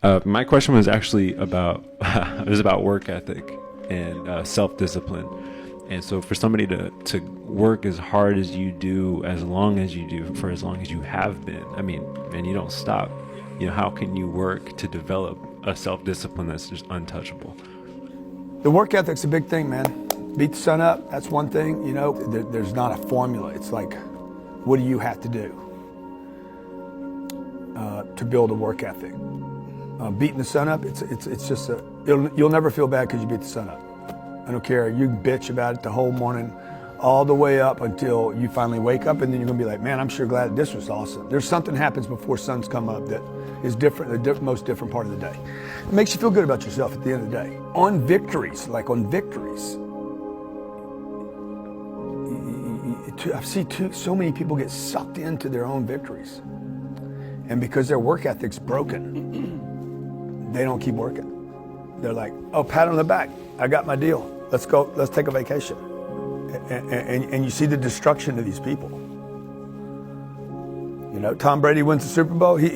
My question was actually about it was about work ethic and self-discipline. And so for somebody to work as hard as you do, as long as you do, for as long as you have been, I mean, and you don't stop, how can you work to develop a self-discipline that's just untouchable? The work ethic's a big thing, man. Beat the sun up, that's one thing. There's not a formula. It's like, what do you have to do to build a work ethic? Beating the sun up, it's just you'll never feel bad because you beat the sun up. I don't care. You can bitch about it the whole morning, all the way up until you finally wake up, and then you're gonna be like, man, I'm sure glad this was awesome. There's something happens before sun's come up that is different, the most different part of the day. It makes you feel good about yourself at the end of the day. On victories, I've seen so many people get sucked into their own victories. And because their work ethic's broken, they don't keep working. They're like, oh, pat on the back. I got my deal. Let's go. Let's take a vacation. And you see the destruction of these people. Tom Brady wins the Super Bowl. He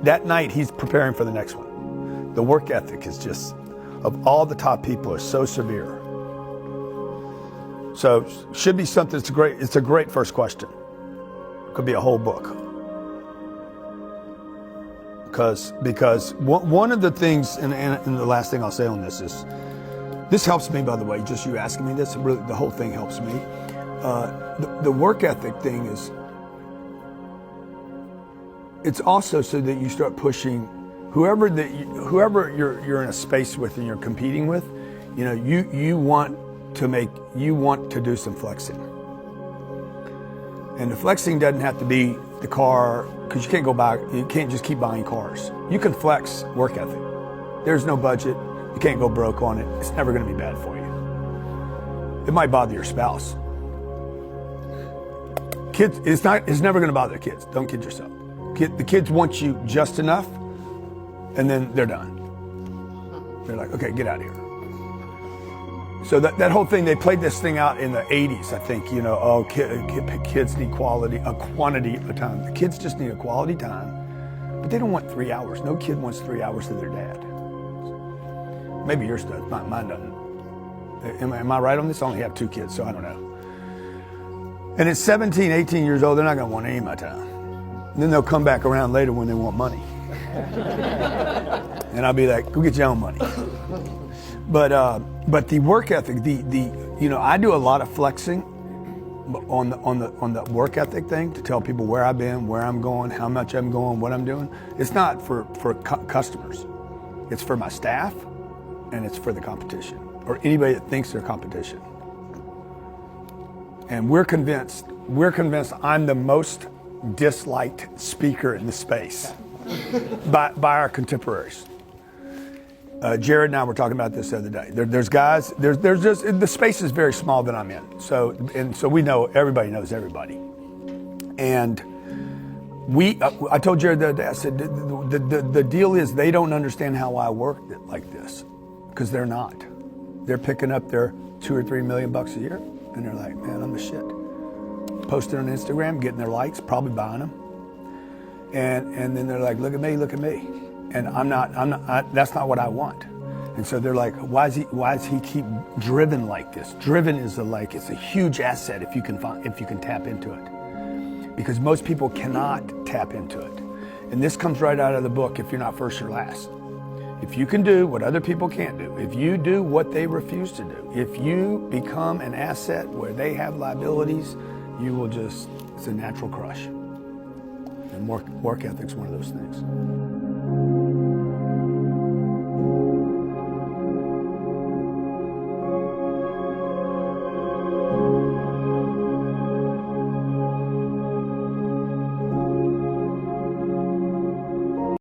that night he's preparing for the next one. The work ethic is just, of all the top people, are so severe. So should be something. It's a great first question. It could be a whole book. Because one of the things, and the last thing I'll say on this is, this helps me, by the way, just you asking me this, really, the whole thing helps me. The work ethic thing is, it's also so that you start pushing whoever you're in a space with and you're competing with, you want to do some flexing. And the flexing doesn't have to be the car, because you can't just keep buying cars. You can flex work ethic. There's no budget. You can't go broke on it. It's never going to be bad for you. It might bother your spouse. Kids, it's never going to bother the kids. Don't kid yourself. The kids want you just enough, and then they're done. They're like, okay, get out of here. So that whole thing, they played this thing out in the 80s, I think, kids need quantity of time. The kids just need a quality time, but they don't want 3 hours. No kid wants 3 hours with their dad. Maybe yours does, mine doesn't. Am I right on this? I only have 2 kids, so I don't know. And at 17, 18 years old, they're not gonna want any of my time. And then they'll come back around later when they want money. And I'll be like, go get your own money. But the work ethic, I do a lot of flexing on the work ethic thing to tell people where I've been, where I'm going, how much I'm going, what I'm doing. It's not for customers. It's for my staff, and it's for the competition, or anybody that thinks they're competition. And we're convinced I'm the most disliked speaker in the space by our contemporaries. Jared and I were talking about this the other day. There's guys. There's just, the space is very small that I'm in. So we know, everybody knows everybody. And I told Jared the other day, I said, the deal is they don't understand how I work like this, because they're not. They're picking up their $2 or $3 million a year, and they're like, man, I'm the shit. Posting on Instagram, getting their likes, probably buying them, and then they're like, look at me. And that's not what I want. And so they're like, why does he keep driven like this? Driven is it's a huge asset if you can tap into it. Because most people cannot tap into it. And this comes right out of the book, If You're Not First, You're Last. If you can do what other people can't do, if you do what they refuse to do, if you become an asset where they have liabilities, it's a natural crush. And work ethic's one of those things.